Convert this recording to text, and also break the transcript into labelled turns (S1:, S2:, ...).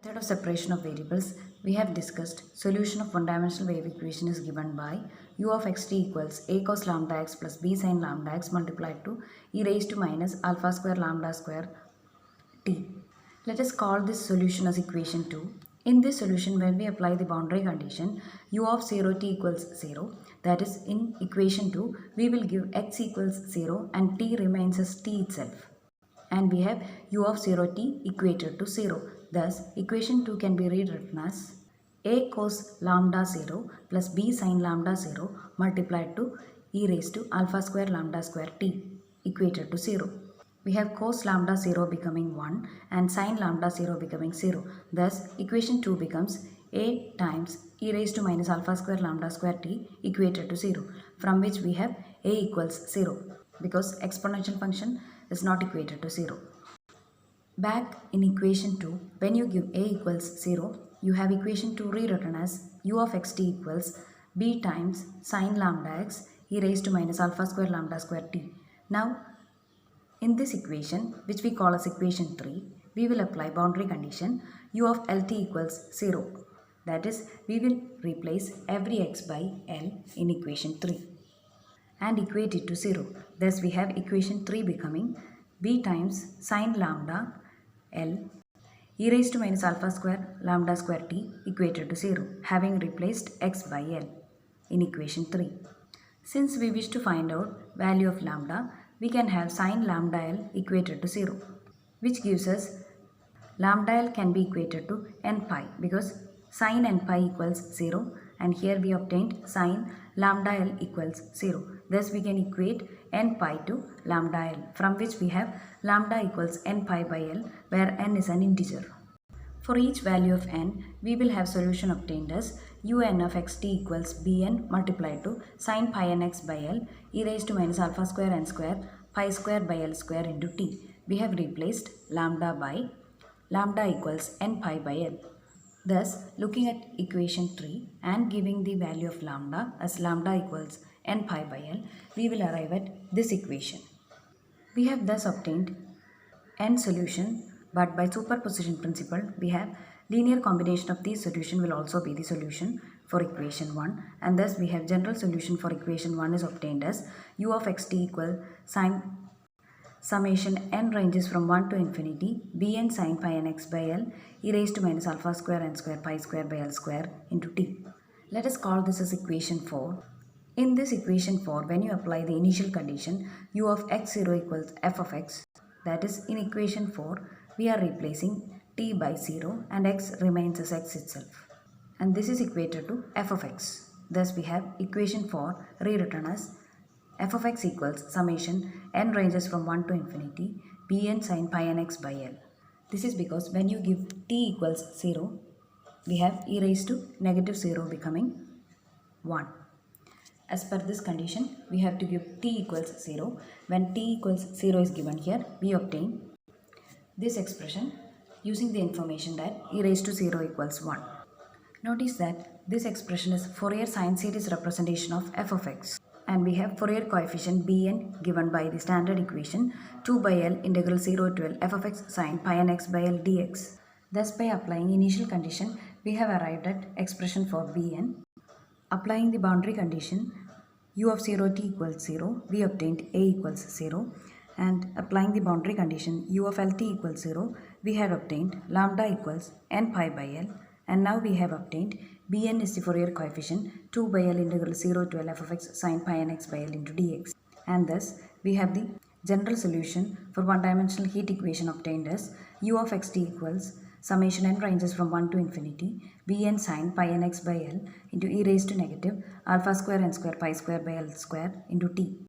S1: Method of separation of variables, we have discussed solution of one-dimensional wave equation is given by u of xt equals a cos lambda x plus b sin lambda x multiplied to e raised to minus alpha square lambda square t. Let us call this solution as equation 2. In this solution, when we apply the boundary condition u of 0t equals 0, that is in equation 2, we will give x equals 0 and t remains as t itself. And we have u of 0t equated to 0. Thus, equation 2 can be rewritten as a cos lambda 0 plus b sin lambda 0 multiplied to e raised to alpha square lambda square t equated to 0. We have cos lambda 0 becoming 1 and sin lambda 0 becoming 0. Thus, equation 2 becomes a times e raised to minus alpha square lambda square t equated to 0, from which we have a equals 0 because exponential function is not equated to 0. Back in equation 2, when you give a equals 0, you have equation 2 rewritten as u of xt equals b times sin lambda x e raised to minus alpha square lambda square t. Now, in this equation, which we call as equation 3, we will apply boundary condition u of lt equals 0. That is, we will replace every x by L in equation 3 and equate it to 0. Thus, we have equation 3 becoming b times sin lambda L e raised to minus alpha square lambda square t equated to 0, having replaced x by L in equation 3. Since we wish to find out value of lambda, we can have sin lambda L equated to 0, which gives us lambda L can be equated to n pi because sin n pi equals 0, and here we obtained sin lambda L equals 0. Thus, we can equate n pi to lambda L, from which we have lambda equals n pi by L, where n is an integer. For each value of n, we will have solution obtained as un of xt equals bn multiplied to sin pi n x by L e raised to minus alpha square n square pi square by L square into t. We have replaced lambda by lambda equals n pi by L. Thus, looking at equation 3 and giving the value of lambda as lambda equals n pi by L, we will arrive at this equation. We have thus obtained n solution, but by superposition principle, we have linear combination of these solution will also be the solution for equation 1, and thus we have general solution for equation 1 is obtained as u of xt equal sin summation n ranges from 1 to infinity bn sin pi n x by L e raised to minus alpha square n square pi square by L square into t. Let us call this as equation 4. In this equation 4, when you apply the initial condition u of x0 equals f of x, that is in equation 4, we are replacing t by 0 and x remains as x itself. And this is equated to f of x. Thus, we have equation 4 rewritten as f of x equals summation n ranges from 1 to infinity bn sin pi n x by L. This is because when you give t equals 0, we have e raised to negative 0 becoming 1. As per this condition, we have to give t equals 0. When t equals 0 is given here, we obtain this expression using the information that e raised to 0 equals 1. Notice that this expression is Fourier sine series representation of f of x. And we have Fourier coefficient bn given by the standard equation 2 by L integral 0 to L f of x sin pi n x by L dx. Thus, by applying initial condition, we have arrived at expression for bn. Applying the boundary condition u of 0t equals 0, we obtained a equals 0, and applying the boundary condition u of lt equals 0, we had obtained lambda equals n pi by L, and now we have obtained bn is the Fourier coefficient 2 by L integral 0 to L f of x sin pi n x by L into dx. And thus, we have the general solution for one-dimensional heat equation obtained as u of xt equals summation n ranges from 1 to infinity bn sin pi n x by L into e raised to negative alpha square n square pi square by L square into t.